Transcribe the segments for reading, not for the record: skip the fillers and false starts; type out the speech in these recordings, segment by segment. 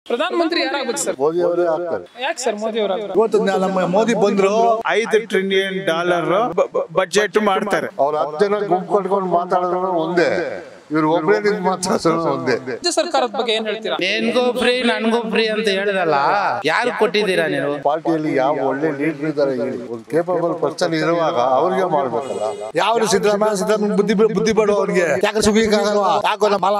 ಪ್ರಧಾನಮಂತ್ರಿ ಯಾರಾಗಬೇಕು ಸರ್? ಮೋದಿ ಅವರೇ ಆಗ್ತಾರೆ. ಯಾಕೆ ಸರ್ ಮೋದಿ ಅವರು? ಇವತ್ತು ನಮ್ಮ ಮೋದಿ ಬಂದ್ರು $5 ಟ್ರಿಲಿಯನ್ ಬಜೆಟ್ ಮಾಡ್ತಾರೆ. ಅವ್ರ 10 ಜನ ಗುಂಪು ಕಟ್ಕೊಂಡು ಮಾತಾಡಿದ್ರು ಒಂದೇ, ಇವ್ರು ಒಬ್ಬರೇ ನಿಂತು ಮಾತಾಡೋದು ಒಂದೇ. ರಾಜ್ಯ ಸರ್ಕಾರದ ಬಗ್ಗೆ ಏನ್ ಹೇಳ್ತೀರಾ? ನಿನ್ಗೂ ಫ್ರೀ ನನ್ಗೂ ಫ್ರೀ ಅಂತ ಹೇಳಿದಲ್ಲ, ಯಾರು ಕೊಟ್ಟಿದ್ದೀರಾ ನೀವು? ಪಾರ್ಟಿಯಲ್ಲಿ ಯಾವ ಒಳ್ಳೆ ಲೀಡರ್ ಇದ್ದಾರೆ ಹೇಳಿ, ಒಂದು ಕೇಪಬಲ್ ಪರ್ಸನ್ ಇರುವಾಗ ಅವ್ರಿಗೆ ಮಾಡ್ಬೇಕಲ್ಲ. ಯಾವ ಸಿದ್ದರಾಮಯ್ಯ ಬುದ್ಧಿ ಬೇಡ ಅವ್ರಿಗೆ, ಯಾಕೆ ಸುಖಿಕಾಗಲ್ವಾ, ಯಾಕೋ ಮಾಲ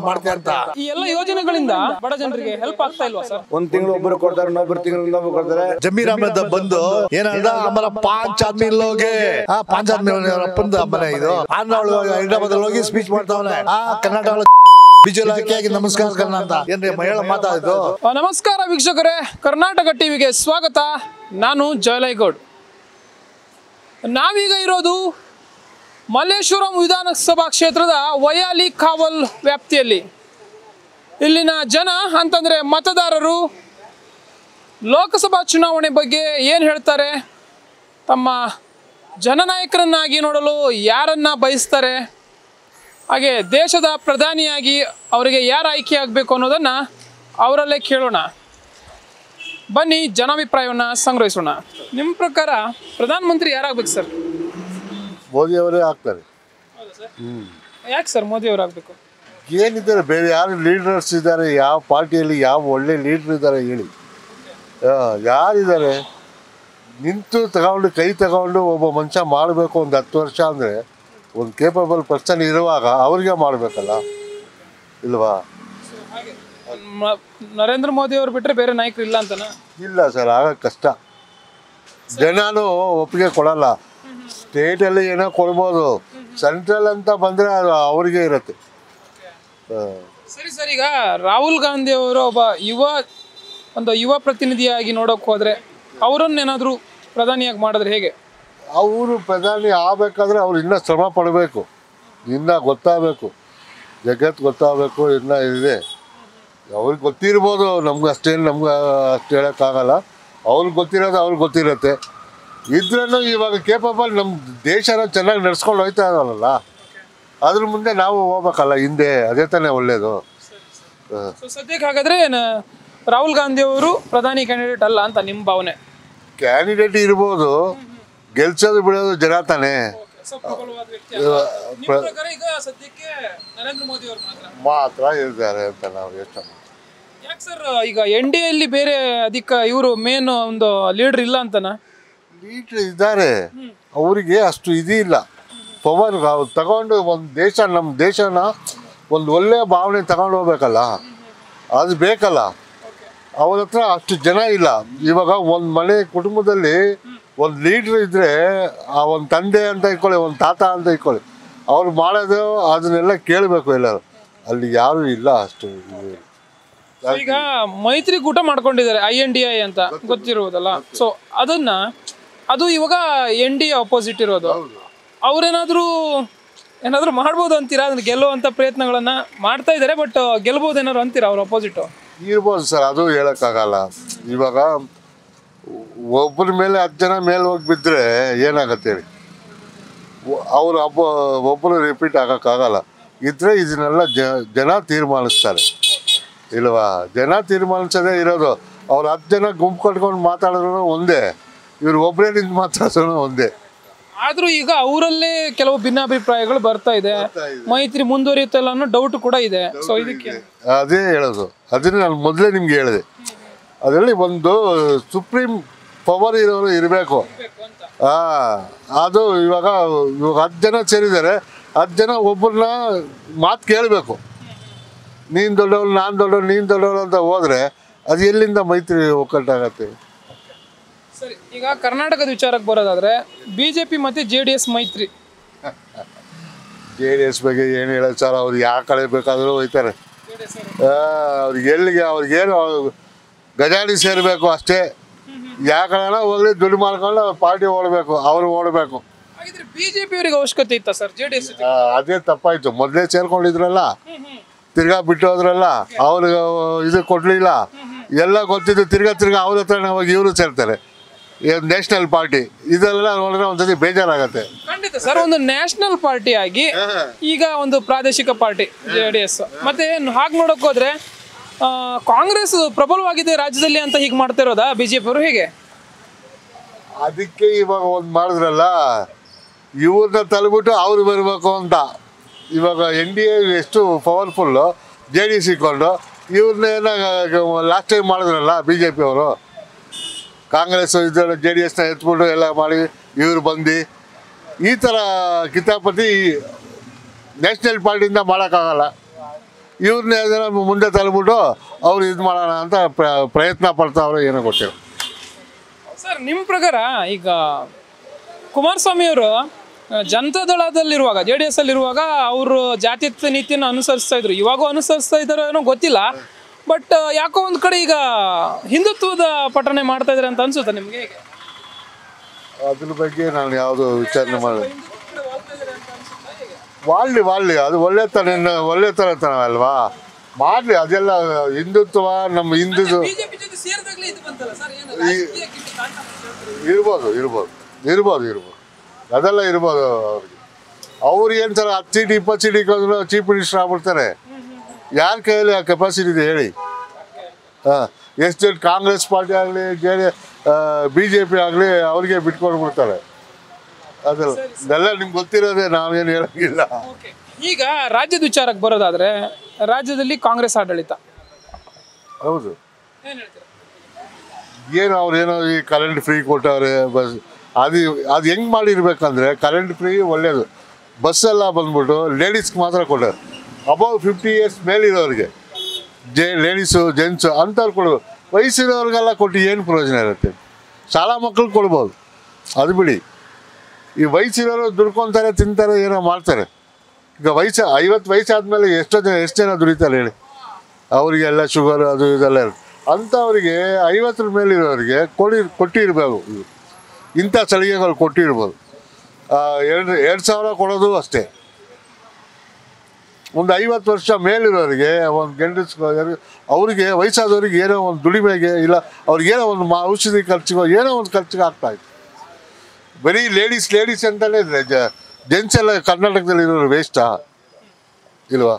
ಮಾಡ್ತಾ ಅಂತ. ಈ ಎಲ್ಲ ಯೋಜನೆಗಳಿಂದ ಬಡ ಜನರಿಗೆ ಹೆಲ್ಪ್ ಆಗ್ತಾ ಇಲ್ವಾ ಸರ್? ಒಂದ್ ತಿಂಗಳು ಒಬ್ಬರು ಕೊಡ್ತಾರೆ, ಇನ್ನೊಬ್ಬರು ತಿಂಗಳು ಇನ್ನೊಬ್ರು ಕೊಡ್ತಾರೆ. ಜಮೀರ್ ಅಹಮದ್ ಬಂದು ಏನಂದ, ಹಮಾರ 5 ಆದ್ಮಿ ಲೋಗೆ 5 ಆದ್ಮಿ ಅಪ್ಪಂದ ಮನೆ ಇದು ಹೈದರಾಬಾದ್ ಹೋಗಿ ಸ್ಪೀಚ್ ಮಾಡ್ತಾವನೆ. ಕರ್ನಾಟಕ ಬಿಜೆಪಿ ನಮಸ್ಕಾರ ಕರ್ನ ಅಂತ ಏನ್ರಿ ಮಹಿಳಾ ಮಾತಾಡಿದ್ದು. ನಮಸ್ಕಾರ ವೀಕ್ಷಕರೇ, ಕರ್ನಾಟಕ ಟಿವಿಗೆ ಸ್ವಾಗತ. ನಾನು ಜಯಲೈಗೌಡ್. ನಾವೀಗ ಇರೋದು ಮಲ್ಲೇಶ್ವರಂ ವಿಧಾನಸಭಾ ಕ್ಷೇತ್ರದ ವಯಾಲಿ ಕಾವಲ್ ವ್ಯಾಪ್ತಿಯಲ್ಲಿ. ಇಲ್ಲಿನ ಜನ ಅಂತಂದ್ರೆ ಮತದಾರರು ಲೋಕಸಭಾ ಚುನಾವಣೆ ಬಗ್ಗೆ ಏನು ಹೇಳ್ತಾರೆ, ತಮ್ಮ ಜನನಾಯಕರನ್ನಾಗಿ ನೋಡಲು ಯಾರನ್ನ ಬಯಸ್ತಾರೆ, ಹಾಗೆ ದೇಶದ ಪ್ರಧಾನಿಯಾಗಿ ಅವರಿಗೆ ಯಾರು ಆಯ್ಕೆ ಆಗಬೇಕು ಅನ್ನೋದನ್ನು ಅವರಲ್ಲೇ ಕೇಳೋಣ. ಬನ್ನಿ ಜನಾಭಿಪ್ರಾಯವನ್ನು ಸಂಗ್ರಹಿಸೋಣ. ನಿಮ್ಮ ಪ್ರಕಾರ ಪ್ರಧಾನಮಂತ್ರಿ ಯಾರಾಗಬೇಕು ಸರ್? ಮೋದಿ ಅವರೇ ಆಗ್ತಾರೆ. ಯಾಕೆ ಸರ್ ಮೋದಿ ಅವರು ಆಗಬೇಕು? ಏನಿದ್ದಾರೆ, ಬೇರೆ ಯಾರು ಲೀಡರ್ಸ್ ಇದ್ದಾರೆ? ಯಾವ ಪಾರ್ಟಿಯಲ್ಲಿ ಯಾವ ಒಳ್ಳೆ ಲೀಡರ್ ಇದ್ದಾರೆ ಹೇಳಿ? ಯಾರಿದ್ದಾರೆ? ನಿಂತು ತಗೊಂಡು ಕೈ ತಗೊಂಡು ಒಬ್ಬ ಮನುಷ್ಯ ಮಾಡಬೇಕು ಒಂದು 10 ವರ್ಷ ಅಂದರೆ ಒಂದು ಕೇಪಬಲ್ ಪರ್ಸನ್ ಇರುವಾಗ ಅವ್ರಿಗೆ ಮಾಡಬೇಕಲ್ಲ, ಇಲ್ವಾ? ನರೇಂದ್ರ ಮೋದಿ ಅವರು ಬಿಟ್ಟರೆ ಬೇರೆ ನಾಯಕರು ಇಲ್ಲ ಅಂತನಾ? ಇಲ್ಲ ಸರ್, ಆಗ ಕಷ್ಟ. ಜನನೂ ಒಪ್ಪಿಗೆ ಕೊಡಲ್ಲ. ಸ್ಟೇಟಲ್ಲಿ ಏನೋ ಕೊಡ್ಬೋದು, ಸೆಂಟ್ರಲ್ ಅಂತ ಬಂದರೆ ಅದು ಅವ್ರಿಗೆ ಇರುತ್ತೆ. ಸರಿ ಸರ್, ಈಗ ರಾಹುಲ್ ಗಾಂಧಿ ಅವರು ಒಬ್ಬ ಯುವ ಪ್ರತಿನಿಧಿಯಾಗಿ ನೋಡೋಕೆ ಹೋದರೆ ಅವರನ್ನೇನಾದರೂ ಪ್ರಧಾನಿಯಾಗಿ ಮಾಡಿದ್ರೆ ಹೇಗೆ? ಅವರು ಪ್ರಧಾನಿ ಆಗಬೇಕಾದ್ರೆ ಅವ್ರು ಇನ್ನೂ ಶ್ರಮ ಪಡಬೇಕು, ಇನ್ನೂ ಗೊತ್ತಾಗಬೇಕು, ಜಗತ್ತು ಗೊತ್ತಾಗಬೇಕು, ಇನ್ನೂ ಇದೆ. ಅವ್ರಿಗೆ ಗೊತ್ತಿರ್ಬೋದು, ನಮ್ಗೆ ಅಷ್ಟು ಹೇಳೋಕ್ಕಾಗಲ್ಲ. ಅವ್ರಿಗೆ ಗೊತ್ತಿರೋದು ಅವ್ರಿಗೆ ಗೊತ್ತಿರುತ್ತೆ. ಇದ್ರೂ ಇವಾಗ ಕೇಪಬಲ್ ನಮ್ಮ ದೇಶನ ಚೆನ್ನಾಗಿ ನಡ್ಸ್ಕೊಂಡು ಹೋಗ್ತಾ ಇದ್ದಾರಲ್ಲ, ಅದ್ರ ಮುಂದೆ ನಾವು ಹೋಗ್ಬೇಕಲ್ಲ ಹಿಂದೆ, ಅದೇ ತಾನೇ ಒಳ್ಳೇದು. ಸದ್ಯಕ್ಕೆ ಹಾಗಾದರೆ ರಾಹುಲ್ ಗಾಂಧಿ ಅವರು ಪ್ರಧಾನಿ ಕ್ಯಾಂಡಿಡೇಟ್ ಅಲ್ಲ ಅಂತ ನಿಮ್ಮ ಭಾವನೆ? ಕ್ಯಾಂಡಿಡೇಟ್ ಇರ್ಬೋದು, ಗೆಲ್ಸೋದು ಬಿಡೋದು ಜನ ತಾನೇ. ಮಾತ್ರ ಇರ್ತಾರೆ ಅಂತ ನಾವು ಯೋಚನೆ ಮಾಡ್ತೀವಿ. ಯಾಕೆ ಸರ್ ಈಗ NDA ಅಲ್ಲಿ ಬೇರೆ ಇವರು ಮೇನ್ ಒಂದು ಲೀಡರ್ ಇಲ್ಲ ಅಂತನಾ? ಲೀಡರ್ ಇದ್ದಾರೆ, ಅವರಿಗೆ ಅಷ್ಟು ಇದಿಲ್ಲ ಪವರ್. ತಗೊಂಡು ಒಂದು ದೇಶ, ನಮ್ಮ ದೇಶನ ಒಂದು ಒಳ್ಳೆಯ ಭಾವನೆ ತಗೊಂಡು ಹೋಗ್ಬೇಕಲ್ಲ, ಅದು ಬೇಕಲ್ಲ. ಅವ್ರ ಹತ್ರ ಅಷ್ಟು ಜನ ಇಲ್ಲ. ಇವಾಗ ಒಂದು ಮನೆ ಕುಟುಂಬದಲ್ಲಿ ಒಂದು ಲೀಡ್ರ್ ಇದ್ದರೆ, ಆ ಒಂದು ತಂದೆ ಅಂತ ಇಟ್ಕೊಳ್ಳಿ, ಒಂದು ತಾತ ಅಂತ ಇಟ್ಕೊಳ್ಳಿ, ಅವ್ರು ಮಾಡೋದು ಅದನ್ನೆಲ್ಲ ಕೇಳಬೇಕು ಎಲ್ಲರೂ. ಅಲ್ಲಿ ಯಾರು ಇಲ್ಲ ಅಷ್ಟು. ಈಗ ಮೈತ್ರಿಕೂಟ ಮಾಡ್ಕೊಂಡಿದ್ದಾರೆ INDI ಅಂತ ಗೊತ್ತಿರುವುದಲ್ಲ. ಸೊ ಅದು ಇವಾಗ NDA ಅಪೋಸಿಟ್ ಇರೋದು. ಅವ್ರೇನಾದರೂ ಮಾಡ್ಬೋದು ಅಂತೀರಾ? ಅದನ್ನ ಗೆಲ್ಲುವಂಥ ಪ್ರಯತ್ನಗಳನ್ನು ಮಾಡ್ತಾ ಇದ್ದಾರೆ, ಬಟ್ ಗೆಲ್ಬೋದು ಏನಾದ್ರು ಅಂತೀರಾ ಅವ್ರ ಅಪೋಸಿಟು? ಇರ್ಬೋದು ಸರ್, ಅದು ಹೇಳೋಕ್ಕಾಗಲ್ಲ. ಇವಾಗ ಒಬ್ಬರ ಮೇಲೆ 10 ಜನ ಮೇಲೆ ಹೋಗಿ ಬಿದ್ದರೆ ಏನಾಗತ್ತೆ ಹೇಳಿ? ಅವರು ಒಬ್ಬರು ರಿಪೀಟ್ ಆಗೋಕ್ಕಾಗಲ್ಲ. ಇದ್ರೆ ಇದನ್ನೆಲ್ಲ ಜನ ತೀರ್ಮಾನಿಸ್ತಾರೆ, ಇಲ್ವಾ? ಜನ ತೀರ್ಮಾನಿಸೋದೇ ಇರೋದು. ಅವ್ರು 10 ಜನ ಗುಂಪು ಕಟ್ಕೊಂಡು ಮಾತಾಡಿದ್ರು ಒಂದೇ, ಇವ್ರು ಒಬ್ಬರೇ ನಿಂತು ಮಾತಾಡೋದು ಒಂದೇ. ಆದರೂ ಈಗ ಅವರಲ್ಲೇ ಕೆಲವು ಭಿನ್ನಾಭಿಪ್ರಾಯಗಳು ಬರ್ತಾ ಇದೆ. ಮೈತ್ರಿ ಮುಂದುವರಿಯುತ್ತಲ್ಲ ಅನ್ನೋ ಡೌಟ್ ಕೂಡ ಇದೆ. ಸೊ ಇದಕ್ಕೆ ಅದೇ ಹೇಳೋದು, ಅದನ್ನೇ ನಾನು ಮೊದಲೇ ನಿಮ್ಗೆ ಹೇಳಿದೆ. ಅದರಲ್ಲಿ ಒಂದು ಸುಪ್ರೀಂ ಪವರ್ ಇರೋರು ಇರಬೇಕು. ಅದು ಇವಾಗ 10 ಜನ ಸೇರಿದ್ದಾರೆ, 10 ಜನ ಒಬ್ಬರನ್ನ ಮಾತು ಕೇಳಬೇಕು. ನೀನು ದೊಡ್ಡವಳು, ನಾನು ದೊಡ್ಡವಳು, ನೀನು ದೊಡ್ಡವಳು ಅಂತ ಹೋದರೆ ಅದು ಎಲ್ಲಿಂದ ಮೈತ್ರಿ ಒಕ್ಕಟ್ಟಾಗತ್ತೆ? ಸರಿ, ಈಗ ಕರ್ನಾಟಕದ ವಿಚಾರಕ್ಕೆ ಬರೋದಾದ್ರೆ BJP ಮತ್ತು JDS ಮೈತ್ರಿ. JDS ಬಗ್ಗೆ ಏನು ಹೇಳೋದು ಸರ್? ಅವ್ರು ಯಾವ ಕಡೆ ಬೇಕಾದರೂ ಹೋಯ್ತಾರೆ. ಅವ್ರಿಗೇನು ಗಜಾಡಿ ಸೇರಬೇಕು ಅಷ್ಟೇ. ಯಾವ ಕಡೆನ ಹೋಗ್ಲಿ, ದುಡ್ಡು ಮಾಡ್ಕೊಂಡು ಪಾರ್ಟಿ ಓಡಬೇಕು, ಅವರು ಓಡಬೇಕು. BJP ಅವರಿಗೆ ಅವಶ್ಯಕತೆ ಇತ್ತ ಸರ್ JDS? ಅದೇ ತಪ್ಪಾಯ್ತು. ಮೊದಲೇ ಸೇರ್ಕೊಂಡಿದ್ರಲ್ಲ, ತಿರ್ಗಾ ಬಿಟ್ಟು ಹೋದ್ರಲ್ಲ, ಅವ್ರಿಗೆ ಇದು ಕೊಡ್ಲಿಲ್ಲ. ಎಲ್ಲ ಗೊತ್ತಿದ್ದು ತಿರ್ಗಾ ಅವ್ರ ಹತ್ರ ಹೋಗಿ ಇವರು ಸೇರ್ತಾರೆ. ನ್ಯಾಷನಲ್ ಪಾರ್ಟಿ ಇದೆಲ್ಲ ನೋಡಿದ್ರೆ ಒಂದ್ಸತಿ ಬೇಜಾರಾಗತ್ತೆ. ಖಂಡಿತ ಸರ್, ಒಂದು ನ್ಯಾಷನಲ್ ಪಾರ್ಟಿ ಆಗಿ ಈಗ ಒಂದು ಪ್ರಾದೇಶಿಕ ಪಾರ್ಟಿ JDS ಮತ್ತೆ ಹಾಗೆ ನೋಡಕ್ ಹೋದ್ರೆ ಕಾಂಗ್ರೆಸ್ ಪ್ರಬಲವಾಗಿದೆ ರಾಜ್ಯದಲ್ಲಿ ಅಂತ ಹೀಗೆ ಮಾಡ್ತಾ ಇರೋದಾ ಬಿಜೆಪಿ ಅವರು ಹೇಗೆ? ಅದಕ್ಕೆ ಇವಾಗ ಒಂದು ಮಾಡಿದ್ರಲ್ಲ, ಇವ್ರನ್ನ ತಲೆಬಿಟ್ಟು ಅವ್ರು ಬರಬೇಕು ಅಂತ. ಇವಾಗ NDA ಎಷ್ಟು ಪವರ್ಫುಲ್ಲು, JDS ಇಟ್ಕೊಂಡು ಇವ್ರನ್ನೇನ ಲಾಸ್ಟ್ ಟೈಮ್ ಮಾಡಿದ್ರಲ್ಲ BJP ಅವರು. ಕಾಂಗ್ರೆಸ್ ಇದರ JDSನ ಎತ್ಬಿಟ್ಟು ಎಲ್ಲ ಮಾಡಿ ಇವ್ರು ಬಂದು ಈ ಥರ ಕಿತಾಪತಿ ನ್ಯಾಷನಲ್ ಪಾರ್ಟಿಯಿಂದ ಮಾಡೋಕ್ಕಾಗಲ್ಲ. ಇವ್ರನ್ನೇ ಅದನ್ನು ಮುಂದೆ ತಲೆಬಿಟ್ಟು ಅವ್ರು ಇದು ಮಾಡೋಣ ಅಂತ ಪ್ರಯತ್ನ ಪಡ್ತಾವ್ರೆ, ಏನೋ ಗೊತ್ತಿಲ್ಲ ಸರ್. ನಿಮ್ಮ ಪ್ರಕಾರ ಈಗ ಕುಮಾರಸ್ವಾಮಿ ಅವರು ಜನತಾದಳದಲ್ಲಿರುವಾಗ JDS ಅಲ್ಲಿರುವಾಗ ಅವರು ಜಾತ್ಯತೀತ ನೀತಿಯನ್ನು ಅನುಸರಿಸ್ತಾ ಇದ್ರು, ಇವಾಗೂ ಅನುಸರಿಸ್ತಾ ಇದ್ದಾರೋ ಏನೋ ಗೊತ್ತಿಲ್ಲ. ಬಟ್ ಯಾಕೋ ಒಂದು ಕಡೆ ಈಗ ಹಿಂದುತ್ವದ ಪಠನೆ ಮಾಡ್ತಾ ಇದ್ದಾರೆ ಅಂತ ಅನ್ಸುತ್ತೆ ನಿಮಗೆ ಹೇಗೆ? ಅದ್ರ ಬಗ್ಗೆ ನಾನು ಯಾವುದು ವಿಚಾರಣೆ ಮಾಡಿ ವಾಳ್ಳಿ ಅದು ಒಳ್ಳೆತನ ಅಲ್ವಾ, ಮಾಡಲಿ. ಅದೆಲ್ಲ ಹಿಂದುತ್ವ ನಮ್ಮ ಹಿಂದೂ ಇರ್ಬೋದು ಅದೆಲ್ಲ ಇರ್ಬೋದು. ಅವ್ರಿಗೆ ಏನು ಸರ್ 10 ಸೀಟ್ 20 ಸೀಟ್ ಇಕ್ಕೋದ್ರು ಚೀಫ್ ಮಿನಿಸ್ಟರ್ ಆಗ್ಬಿಡ್ತಾರೆ. ಯಾರ ಕೈಯಲ್ಲಿ ಆ ಕೆಪಾಸಿಟಿ ಇದೆ ಹೇಳಿ? ಎಷ್ಟು ಕಾಂಗ್ರೆಸ್ ಪಾರ್ಟಿ ಆಗಲಿ BJP ಆಗಲಿ ಅವ್ರಿಗೆ ಬಿಟ್ಕೊಂಡ್ಬಿಡ್ತಾರೆ. ಅದೆಲ್ಲ ನಿಮ್ಗೆ ಗೊತ್ತಿರೋದೇ, ನಾವೇನು ಹೇಳೋಂಗಿಲ್ಲ. ಈಗ ರಾಜ್ಯದ ವಿಚಾರಕ್ಕೆ ಬರೋದಾದ್ರೆ ರಾಜ್ಯದಲ್ಲಿ ಕಾಂಗ್ರೆಸ್ ಆಡಳಿತ ಹೌದು. ಏನು ಅವ್ರೇನೋ ಈ ಕರೆಂಟ್ ಫ್ರೀ ಕೊಟ್ಟವ್ರೆ ಬಸ್, ಅದು ಹೆಂಗೆ ಮಾಡಿರ್ಬೇಕಂದ್ರೆ ಕರೆಂಟ್ ಫ್ರೀ ಒಳ್ಳೇದು. ಬಸ್ಸೆಲ್ಲ ಬಂದ್ಬಿಟ್ಟು ಲೇಡೀಸ್ಗೆ ಮಾತ್ರ ಕೊಟ್ಟರು, ಅಬೌವ್ 50 ಇಯರ್ಸ್ ಮೇಲಿರೋರಿಗೆ, ಲೇಡೀಸು ಜೆಂಟ್ಸು ಅಂಥವ್ರು ಕೊಡ್ಬೋದು. ವಯಸ್ಸಿರೋರಿಗೆಲ್ಲ ಕೊಟ್ಟು ಏನು ಪ್ರಯೋಜನ ಇರುತ್ತೆ? ಶಾಲಾ ಮಕ್ಳಿಗೆ ಕೊಡ್ಬೋದು, ಅದು ಬಿಡಿ. ಈ ವಯಸ್ಸಿರೋರು ದುಡ್ಕೊತಾರೆ, ತಿಂತಾರೆ, ಏನೋ ಮಾಡ್ತಾರೆ. ಈಗ 50 ವಯಸ್ಸಾದ್ಮೇಲೆ ಎಷ್ಟು ಜನ ದುಡಿತಾರೆ ಹೇಳಿ? ಅವರಿಗೆಲ್ಲ ಶುಗರ್ ಅದು ಇದೆಲ್ಲ ಇರುತ್ತೆ. ಅಂಥವ್ರಿಗೆ 50ರ ಮೇಲಿರೋರಿಗೆ ಕೊಟ್ಟಿರ್ಬೇಕು. ಇಂಥ ಸಲಿಗೆಗಳು ಕೊಟ್ಟಿರ್ಬೋದು. 2,000 ಕೊಡೋದು ಅಷ್ಟೇ. ಒಂದು 50 ವರ್ಷ ಮೇಲಿರೋರಿಗೆ, ಒಂದು ಗಂಡಸ್ರಿಗೆ, ಅವ್ರಿಗೆ ವಯಸ್ಸಾದವ್ರಿಗೆ ಏನೋ ಒಂದು ದುಡಿಮೆಗೆ ಇಲ್ಲ ಅವ್ರಿಗೇನೋ ಒಂದು ಔಷಧಿ ಖರ್ಚಿಗೋ ಏನೋ ಒಂದು ಖರ್ಚಿಗೆ ಆಗ್ತಾಯಿತ್ತು. ಬರೀ ಲೇಡೀಸ್ ಅಂತಲೇ ಇದ್ರೆ ಜೆಂಟ್ಸ್ ಎಲ್ಲ ಕರ್ನಾಟಕದಲ್ಲಿ ಇರೋರು ವೇಸ್ಟಾ ಇಲ್ವಾ?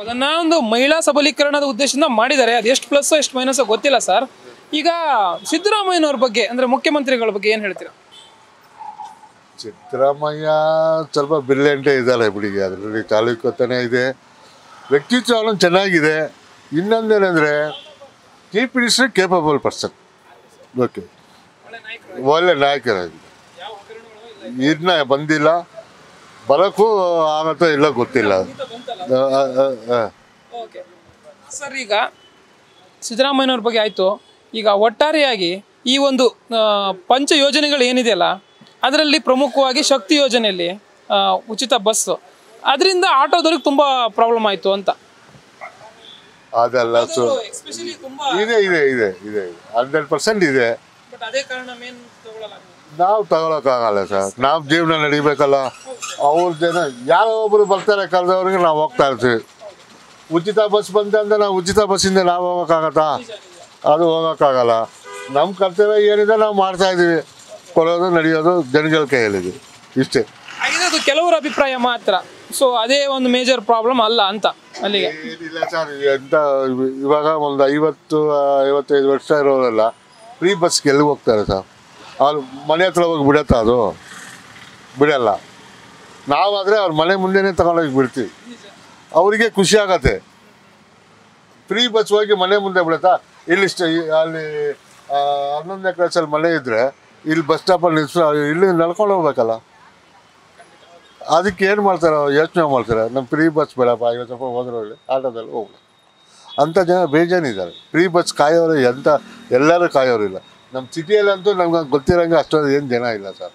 ಅದನ್ನ ಒಂದು ಮಹಿಳಾ ಸಬಲೀಕರಣದ ಉದ್ದೇಶದಿಂದ ಮಾಡಿದ್ದಾರೆ. ಅದು ಎಷ್ಟು ಪ್ಲಸ್ ಎಷ್ಟು ಮೈನಸ್ ಗೊತ್ತಿಲ್ಲ ಸರ್. ಈಗ ಸಿದ್ದರಾಮಯ್ಯನವ್ರ ಬಗ್ಗೆ ಅಂದ್ರೆ ಮುಖ್ಯಮಂತ್ರಿಗಳ ಬಗ್ಗೆ ಏನು ಹೇಳ್ತೀರಾ? ಸಿದ್ದರಾಮಯ್ಯ ಸ್ವಲ್ಪ ಬ್ರಿಲಿಯಂಟೇ ಇದ್ದಾರೆ ಬಿಡಿಗೆ. ಅದರಲ್ಲಿ ಚಾಲುಕ್ಯತನೇ ಇದೆ, ವ್ಯಕ್ತಿತ್ವ ಚೆನ್ನಾಗಿದೆ. ಇನ್ನೊಂದೇನೆಂದರೆ chief minister capable person. Okay, ಒಳ್ಳೆ ನಾಯಕರಾಗಿದೆ. ಇದನ್ನ ಬಂದಿಲ್ಲ, ಬರೋಕ್ಕೂ ಆಗತ್ತೋ ಇಲ್ಲ ಗೊತ್ತಿಲ್ಲ. ಸರ್, ಈಗ ಸಿದ್ದರಾಮಯ್ಯನವ್ರ ಬಗ್ಗೆ ಆಯಿತು. ಈಗ ಒಟ್ಟಾರೆಯಾಗಿ ಈ ಒಂದು ಪಂಚ ಯೋಜನೆಗಳು ಏನಿದೆಯಲ್ಲ, ಅದರಲ್ಲಿ ಪ್ರಮುಖವಾಗಿ ಶಕ್ತಿ ಯೋಜನೆಯಲ್ಲಿ ಉಚಿತ ಬಸ್ಸು, ಅದರಿಂದ ಆಟೋದವ್ರಿಗೆ ತುಂಬ ಪ್ರಾಬ್ಲಮ್ ಆಯಿತು ಅಂತ. ಅದೆಲ್ಲ ಇದೆ 100% ಇದೆ. ನಾವು ತಗೊಳಕ್ಕಾಗಲ್ಲ ಸರ್, ನಾವು ಜೀವನ ನಡಿಬೇಕಲ್ಲ. ಅವ್ರ ಜನ ಯಾರೋ ಒಬ್ರು ಬರ್ತಾರೆ ಕರೆದವ್ರಿಗೆ ನಾವು ಹೋಗ್ತಾ ಇರ್ತೀವಿ. ಉಚಿತ ಬಸ್ ಬಂತಂದ್ರೆ ನಾವು ಉಚಿತ ಬಸ್ಸಿಂದ ನಾವು ಹೋಗೋಕ್ಕಾಗತ್ತಾ? ಅದು ಹೋಗೋಕ್ಕಾಗಲ್ಲ. ನಮ್ಮ ಕರ್ತವ್ಯ ಏನಿದೆ ನಾವು ಮಾಡ್ತಾ ಇದ್ದೀವಿ, ಕೊಡೋದು ನಡೆಯೋದು ಜನಗಳ ಕೈಯಲ್ಲಿದೆ, ಇಷ್ಟೇ. ಅದು ಕೆಲವರ ಅಭಿಪ್ರಾಯ ಮಾತ್ರ. ಸೊ ಅದೇ ಒಂದು ಮೇಜರ್ ಪ್ರಾಬ್ಲಮ್ ಅಲ್ಲ ಅಂತ ಅಲ್ಲಿಗೆ ಏನಿಲ್ಲ ಸರ್. ಎಂತ ಇವಾಗ ಒಂದು 50-55 ವರ್ಷ ಇರೋರೆಲ್ಲ ಫ್ರೀ ಬಸ್ಗೆ ಎಲ್ಲಿ ಹೋಗ್ತಾರೆ ಸರ್? ಅವ್ರು ಮನೆ ಹತ್ರ ಹೋಗಿ ಬಿಡತ್ತಾ? ಅದು ಬಿಡಲ್ಲ. ನಾವಾದರೆ ಅವ್ರ ಮನೆ ಮುಂದೆನೇ ತಗೊಂಡೋಗಿ ಬಿಡ್ತೀವಿ. ಅವರಿಗೆ ಖುಷಿ ಆಗತ್ತೆ. ಫ್ರೀ ಬಸ್ ಹೋಗಿ ಮನೆ ಮುಂದೆ ಬಿಡತ್ತಾ? ಇಲ್ಲಿ ಅಲ್ಲಿ 11ನೇ ಕ್ಲಾಸಲ್ಲಿ ಮನೆ ಇದ್ದರೆ ಇಲ್ಲಿ ಬಸ್ ಸ್ಟಾಪಲ್ಲಿ ಇಲ್ಲಿ ನಡ್ಕೊಂಡು ಹೋಗ್ಬೇಕಲ್ಲ. ಅದಕ್ಕೆ ಏನು ಮಾಡ್ತಾರೆ, ಯೋಚನೆ ಮಾಡ್ತಾರೆ, ನಮ್ಮ ಫ್ರೀ ಬಸ್ ಬೇಡಪ್ಪ, 50 ರೂಪಾಯಿ ಹೋದ್ರೆ ಹೇಳಿ ಆಟೋದಲ್ಲಿ ಹೋಗ್ಲಿ ಅಂಥ ಜನ ಬೇಜಾನಿದ್ದಾರೆ. ಫ್ರೀ ಬಸ್ ಕಾಯೋರು ಎಲ್ಲರೂ ಕಾಯೋರಿಲ್ಲ. ನಮ್ಮ ಸಿಟಿಯಲ್ಲಂತೂ ನಮ್ಗೆ ಗೊತ್ತಿರೋಂಗೆ ಅಷ್ಟೊಂದು ಏನು ಜನ ಇಲ್ಲ ಸರ್.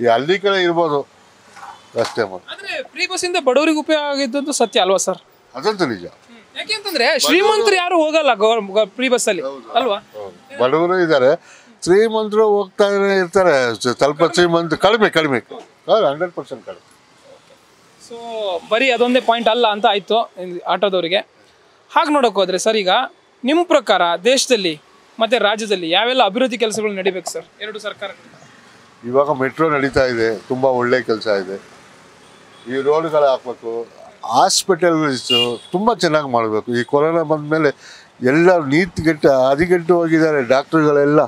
ಈ ಹಳ್ಳಿ ಕಡೆ ಇರ್ಬೋದು ಅಷ್ಟೇ. ಆದರೆ ಫ್ರೀ ಬಸ್ಸಿಂದ ಬಡವರಿಗೆ ಉಪಯೋಗ ಆಗಿದ್ದು ಸತ್ಯ ಅಲ್ವಾ ಸರ್? ಅದಂತೂ ನಿಜ. ಯಾಕೆಂತಂದ್ರೆ ಶ್ರೀಮಂತರು ಯಾರು ಹೋಗಲ್ಲ ಫ್ರೀ ಬಸ್ಸಲ್ಲಿ ಅಲ್ವಾ? ಬಡವರು ಇದ್ದಾರೆ, ಶ್ರೀಮಂತರು ಹೋಗ್ತಾ ಇರ್ತಾರೆ. ಸ್ವಲ್ಪ ಶ್ರೀಮಂತ ಕಡಿಮೆ 100% ಕಡಿಮೆ. ಸೊ ಬರೀ ಅದೊಂದೇ ಪಾಯಿಂಟ್ ಅಲ್ಲ ಅಂತ ಆಯಿತು ಆಟೋದವರಿಗೆ. ಹಾಗೆ ನೋಡೋಕೆ ಹೋದರೆ ಸರ್, ಈಗ ನಿಮ್ಮ ಪ್ರಕಾರ ದೇಶದಲ್ಲಿ ಮತ್ತು ರಾಜ್ಯದಲ್ಲಿ ಯಾವೆಲ್ಲ ಅಭಿವೃದ್ಧಿ ಕೆಲಸಗಳು ನಡಿಬೇಕು ಸರ್ ಎರಡು ಸರ್ಕಾರಗಳು? ಇವಾಗ ಮೆಟ್ರೋ ನಡೀತಾ ಇದೆ, ತುಂಬ ಒಳ್ಳೆ ಕೆಲಸ ಇದೆ. ಈ ರೋಡ್ಗಳು ಹಾಕ್ಬೇಕು. ಹಾಸ್ಪಿಟಲ್ಸ್ ತುಂಬ ಚೆನ್ನಾಗಿ ಮಾಡಬೇಕು. ಈ ಕೊರೋನಾ ಬಂದ ಮೇಲೆ ಎಲ್ಲ ನೀತಿಗೆಟ್ಟು ಹದಿಗೆಟ್ಟು ಹೋಗಿದ್ದಾರೆ ಡಾಕ್ಟ್ರುಗಳೆಲ್ಲ.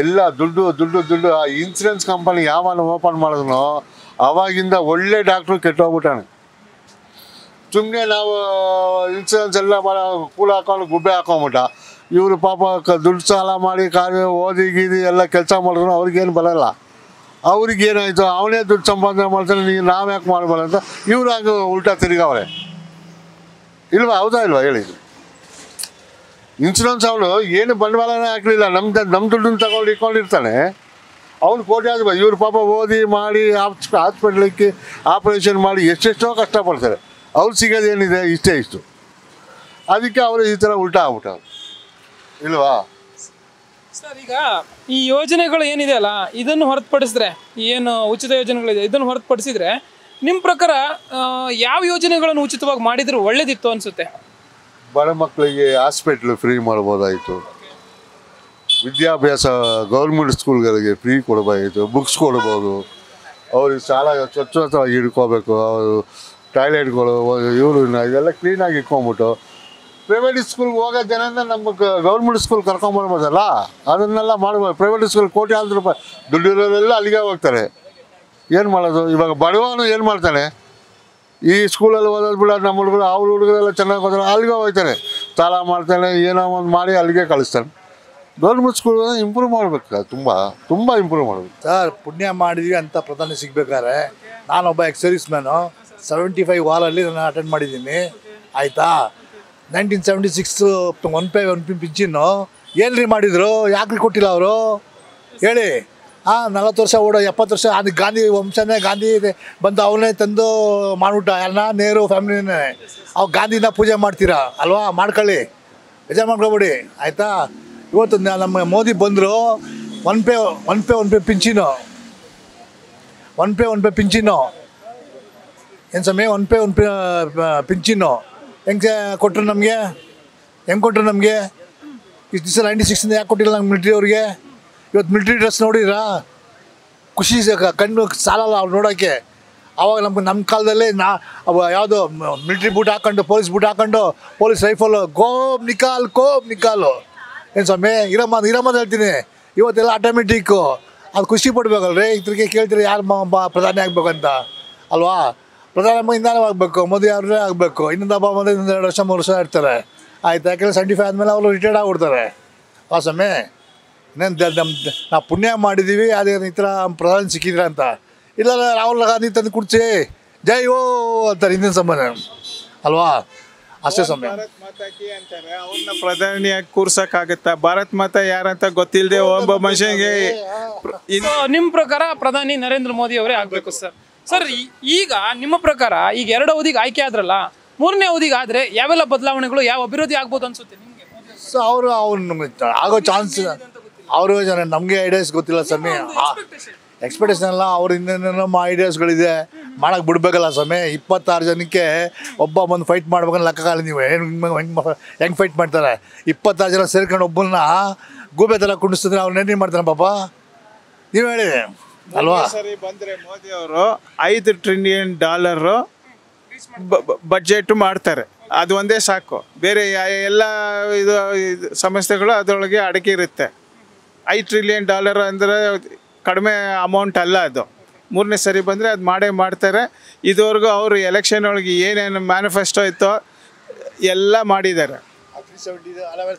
ಎಲ್ಲ ದುಡ್ಡು ಆ ಇನ್ಸೂರೆನ್ಸ್ ಕಂಪನಿ ಯಾವನು ಓಪನ್ ಮಾಡಿದ್ನೋ ಆವಾಗಿಂದ ಒಳ್ಳೆ ಡಾಕ್ಟ್ರು ಕೆಟ್ಟೋಗ್ಬಿಟ್ಟಾನೆ. ಸುಮ್ಮನೆ ನಾವು ಇನ್ಸೂರೆನ್ಸ್ ಎಲ್ಲ ಕೂಳ ಹಾಕೊಂಡು ಗುಬ್ಬೆ ಹಾಕೊಂಬಿಟ್ಟ. ಇವರು ಪಾಪ ದುಡ್ಡು ಸಾಲ ಮಾಡಿ ಕಾರ್ಯ ಓದಿ ಗೀದಿ ಎಲ್ಲ ಕೆಲಸ ಮಾಡಿದ್ರು ಅವ್ರಿಗೇನು ಬರೋಲ್ಲ. ಅವ್ರಿಗೇನಾಯಿತು, ಅವನೇ ದುಡ್ಡು ಸಂಪಾದನೆ ಮಾಡ್ತಾನೆ, ನೀವು ನಾವು ಯಾಕೆ ಮಾಡಬಾರ್ದು ಅಂತ ಇವ್ರು ಹಂಗೆ ಉಲ್ಟಾ ತಿರುಗವ್ರೆ ಇಲ್ವಾ? ಹೌದಾ ಇಲ್ವಾ ಹೇಳಿ? ಇನ್ಸೂರೆನ್ಸ್ ಅವನು ಏನು ಬಂಡವಾಳನೇ ಹಾಕಲಿಲ್ಲ, ನಮ್ಮ ದುಡ್ಡನ್ನು ತಗೊಂಡು ಇಟ್ಕೊಂಡಿರ್ತಾನೆ. ಅವ್ನು ಕೋಟಿ ಆದ ಇವ್ರು ಪಾಪ ಓದಿ ಮಾಡಿ ಹಾಸ್ಪಿಟ್ಲಿಕ್ಕೆ ಆಪ್ರೇಷನ್ ಮಾಡಿ ಎಷ್ಟೆಷ್ಟೋ ಕಷ್ಟಪಡ್ತಾರೆ. ಅವ್ರು ಸಿಗೋದೇನಿದೆ ಇಷ್ಟು. ಅದಕ್ಕೆ ಅವರು ಈ ಥರ ಉಲ್ಟಾ ಆಗ್ಬಿಟ್ಟಾರೆ ಇಲ್ವಾ? ಸರ್, ಈಗ ಈ ಯೋಜನೆಗಳು ಏನಿದೆ ಅಲ್ಲ, ಇದನ್ನು ಹೊರತುಪಡಿಸಿದ್ರೆ, ಏನು ಉಚಿತ ಯೋಜನೆಗಳಿದೆ ಇದನ್ನು ಹೊರತುಪಡಿಸಿದ್ರೆ ನಿಮ್ಮ ಪ್ರಕಾರ ಯಾವ ಯೋಜನೆಗಳನ್ನು ಉಚಿತವಾಗಿ ಮಾಡಿದ್ರೆ ಒಳ್ಳೇದಿತ್ತು ಅನ್ಸುತ್ತೆ? ಬಡ ಮಕ್ಕಳಿಗೆ ಹಾಸ್ಪಿಟ್ಲು ಫ್ರೀ ಮಾಡ್ಬೋದಾಯಿತು. ವಿದ್ಯಾಭ್ಯಾಸ ಗೌರ್ಮೆಂಟ್ ಸ್ಕೂಲ್ಗಳಿಗೆ ಫ್ರೀ ಕೊಡ್ಬೋದಾಯಿತು. ಬುಕ್ಸ್ ಕೊಡ್ಬೋದು. ಅವ್ರಿಗೆ ಸ್ವಚ್ಛವಾಗಿ ಹಿಡ್ಕೋಬೇಕು. ಅವರು ಟಾಯ್ಲೆಟ್ಗಳು ಇವರು ಇದೆಲ್ಲ ಕ್ಲೀನಾಗಿ ಇಟ್ಕೊಂಬಿಟ್ಟು ಪ್ರೈವೇಟ್ ಸ್ಕೂಲ್ಗೆ ಹೋಗೋ ಜನನ ನಮ್ಮ ಗೌರ್ಮೆಂಟ್ ಸ್ಕೂಲ್ ಕರ್ಕೊಂಬರ್ಬೋದಲ್ಲ, ಅದನ್ನೆಲ್ಲ ಮಾಡ್ಬೋದು. ಪ್ರೈವೇಟ್ ಸ್ಕೂಲ್ ಕೋಟ್ಯಾಂತರ ರೂಪಾಯಿ ದುಡ್ಡಿರೋರೆಲ್ಲ ಅಲ್ಲಿಗೆ ಹೋಗ್ತಾರೆ. ಏನು ಮಾಡೋದು? ಇವಾಗ ಬಡವನು ಏನು ಮಾಡ್ತಾನೆ? ಈ ಸ್ಕೂಲಲ್ಲಿ ಓದೋದು ಬಿಡ, ನಮ್ಮ ಹುಡುಗರು ಅವ್ರ ಹುಡುಗರೆಲ್ಲ ಚೆನ್ನಾಗಿ ಓದೋರು ಅಲ್ಲಿಗೆ ಹೋಗ್ತಾನೆ, ಸಾಲ ಮಾಡ್ತಾನೆ, ಏನೋ ಒಂದು ಮಾಡಿ ಅಲ್ಲಿಗೆ ಕಳಿಸ್ತಾನೆ. ಗೌರ್ಮೆಂಟ್ ಸ್ಕೂಲ್ ಇಂಪ್ರೂವ್ ಮಾಡ್ಬೇಕು, ತುಂಬ ಇಂಪ್ರೂವ್ ಮಾಡಬೇಕು. ಸರ್, ಪುಣ್ಯ ಮಾಡಿದ್ವಿ ಅಂತ ಪ್ರಧಾನಿ ಸಿಗ್ಬೇಕಾದ್ರೆ ನಾನೊಬ್ಬ ಎಕ್ಸ್ ಮ್ಯಾನು 75 ವಾರಲ್ಲಿ ನಾನು ಅಟೆಂಡ್ ಮಾಡಿದ್ದೀನಿ. ಆಯಿತಾ? 1976 ಒನ್ ಪೇ ಪಿಂಚಿನ್ನು ಏನ್ರಿ ಮಾಡಿದರು? ಯಾಕ್ರಿ ಕೊಟ್ಟಿಲ್ಲ ಅವರು ಹೇಳಿ? 40 ವರ್ಷ 70 ವರ್ಷ ಅದು ಗಾಂಧಿ ವಂಶನೇ, ಗಾಂಧಿ ಬಂದು ಅವನೇ ತಂದು ಮಾಡ್ಬಿಟ್ಟ. ಯಾರನ್ನ? ನೆಹರು ಫ್ಯಾಮಿಲಿನೇ. ಅವು ಗಾಂಧಿನ ಪೂಜೆ ಮಾಡ್ತೀರಾ ಅಲ್ವಾ? ಮಾಡ್ಕೊಳ್ಳಿ, ಬೇಜಾರು ಮಾಡ್ಕೊಬೇಡಿ. ಆಯಿತಾ? ಇವತ್ತು ನಮ್ಮ ಮೋದಿ ಬಂದರು, ಒನ್ ಪೇ ಪಿಂಚಿನು ಏನು ಸಮಯ ಒನ್ ಪೇ ಪಿಂಚಿನು ಹೆಂಗೆ ಕೊಟ್ಟರು ನಮಗೆ? ಇಷ್ಟು ದಿವಸ 96 ಯಾಕೆ ಕೊಟ್ಟಿಲ್ಲ ನಂಗೆ ಮಿಲ್ಟ್ರಿ ಅವ್ರಿಗೆ? ಇವತ್ತು ಮಿಲ್ಟ್ರಿ ಡ್ರೆಸ್ ನೋಡಿದ್ರಾ? ಖುಷಿ ಕಣ್ಣು ಸಾಲಲ್ಲ ಅವ್ರು ನೋಡೋಕ್ಕೆ. ಆವಾಗ ನಮ್ಮ ಕಾಲದಲ್ಲಿ ಯಾವುದೋ ಮಿಲ್ಟ್ರಿ ಬೂಟ್ ಹಾಕೊಂಡು, ಪೊಲೀಸ್ ಬೂಟ್ ಹಾಕೊಂಡು, ಪೊಲೀಸ್ ರೈಫಲು, ಕೋಬ್ ನಿಕಾಲು ಏನು ಸ್ವಾಮಿ? ಇರಮ್ಮದು ಹೇಳ್ತೀನಿ. ಇವತ್ತೆಲ್ಲ ಆಟೋಮೆಟಿಕ್ಕು. ಅದು ಖುಷಿ ಪಡ್ಬೇಕಲ್ರಿ. ಇದ್ರಿಗೆ ಕೇಳ್ತೀರಿ ಯಾರು ಪ್ರಧಾನಿ ಆಗ್ಬೇಕಂತ ಅಲ್ವಾ? ಪ್ರಧಾನಮಂತ್ರಿಯಿಂದಾನೇ ಆಗಬೇಕು, ಮೋದಿ ಅವ್ರನ್ನೇ ಆಗಬೇಕು. ಇನ್ನೊಂದು ಹಬ್ಬ ಬಂದರೆ ಇನ್ನೊಂದು 2 ವರ್ಷ 3 ವರ್ಷ ಇರ್ತಾರೆ. ಆಯ್ತು? ಯಾಕೆಂದರೆ 75 ಆದಮೇಲೆ ಅವರು ರಿಟೈರ್ಡ್ ಆಗಿಬಿಡ್ತಾರೆ. ಆ ಸಮಯ ಇನ್ನೇನು ನಾವು ಪುಣ್ಯ ಮಾಡಿದ್ದೀವಿ, ಅದೇ ಈ ಥರ ಪ್ರಧಾನಿ ಸಿಕ್ಕಿದ್ರೆ ಅಂತ. ಇಲ್ಲ ರಾಹುಲ್ ಗಾಂಧಿ ತಂದು ಕುಡ್ಸಿ ಜೈ ಓ ಅಂತಾರೆ ಹಿಂದಿನ ಸಮಯ ಅಲ್ವಾ? ಅಷ್ಟೇ ಸಮಯ. ಭಾರತ್ ಮಾತಾಕಿ ಅಂತಾರೆ, ಅವ್ರನ್ನ ಪ್ರಧಾನಿಯಾಗಿ ಕೂರ್ಸಕ್ಕಾಗತ್ತಾ? ಭಾರತ್ ಮಾತಾ ಯಾರಂತ ಗೊತ್ತಿಲ್ಲದೆ ಒಬ್ಬ ಮನುಷ್ಯನಿಗೆ ನಿಮ್ಮ ಪ್ರಕಾರ ಪ್ರಧಾನಿ ನರೇಂದ್ರ ಮೋದಿ ಅವರೇ ಆಗಬೇಕು ಸರ್. ಸರ್, ಈಗ ನಿಮ್ಮ ಪ್ರಕಾರ ಈಗ 2 ಅವಧಿಗೆ ಆಯ್ಕೆ ಆದ್ರಲ್ಲ, 3ನೇ ಅವಧಿಗೆ ಆದರೆ ಯಾವೆಲ್ಲ ಬದಲಾವಣೆಗಳು, ಯಾವ ಅಭಿವೃದ್ಧಿ ಆಗ್ಬೋದು ಅನ್ಸುತ್ತೆ ನಿಮಗೆ? ಸೊ ಅವ್ರು ಆಗೋ ಚಾನ್ಸ್ ಅವರು ನಮಗೆ ಐಡಿಯಾಸ್ ಗೊತ್ತಿಲ್ಲ ಸಮಯ. ಎಕ್ಸ್ಪೆಕ್ಟೇಷನ್ ಎಲ್ಲ ಅವ್ರ ಇನ್ನೇನೋ ಐಡಿಯಾಸ್ಗಳಿದೆ, ಮಾಡೋಕ್ಕೆ ಬಿಡ್ಬೇಕಲ್ಲ ಸಮಯ. 26 ಜನಕ್ಕೆ ಒಬ್ಬ ಬಂದು ಫೈಟ್ ಮಾಡ್ಬೇಕಂತ ಲೆಕ್ಕಕಾಲ ನೀವು ಹೆಂಗೆ ಫೈಟ್ ಮಾಡ್ತಾರೆ? 26 ಜನ ಸೇರ್ಕೊಂಡು ಒಬ್ಬನ್ನ ಗೂಬೆ ಥರ ಕುಂಡಿಸಿದ್ರೆ ಅವ್ರು ನೆನ್ನೆ ಮಾಡ್ತಾನೆ ಪಾಪ. ನೀವು ಹೇಳಿ ಅಲ್ವಾ? ಸರಿ ಬಂದರೆ ಮೋದಿ ಅವರು $5 ಟ್ರಿಲಿಯನ್ ಬಡ್ಜೆಟ್ ಮಾಡ್ತಾರೆ. ಅದು ಒಂದೇ ಸಾಕು. ಬೇರೆ ಎಲ್ಲ ಇದು ಸಮಸ್ಯೆಗಳು ಅದರೊಳಗೆ ಅಡಕೆ ಇರುತ್ತೆ. $5 ಟ್ರಿಲಿಯನ್ ಅಂದರೆ ಕಡಿಮೆ ಅಮೌಂಟ್ ಅಲ್ಲ. ಅದು 3ನೇ ಸರಿ ಬಂದರೆ ಅದು ಮಾಡೇ ಮಾಡ್ತಾರೆ. ಇದುವರೆಗೂ ಅವರು ಎಲೆಕ್ಷನ್ ಒಳಗೆ ಏನೇನು ಮ್ಯಾನಿಫೆಸ್ಟೋ ಇತ್ತೋ ಎಲ್ಲ ಮಾಡಿದ್ದಾರೆ.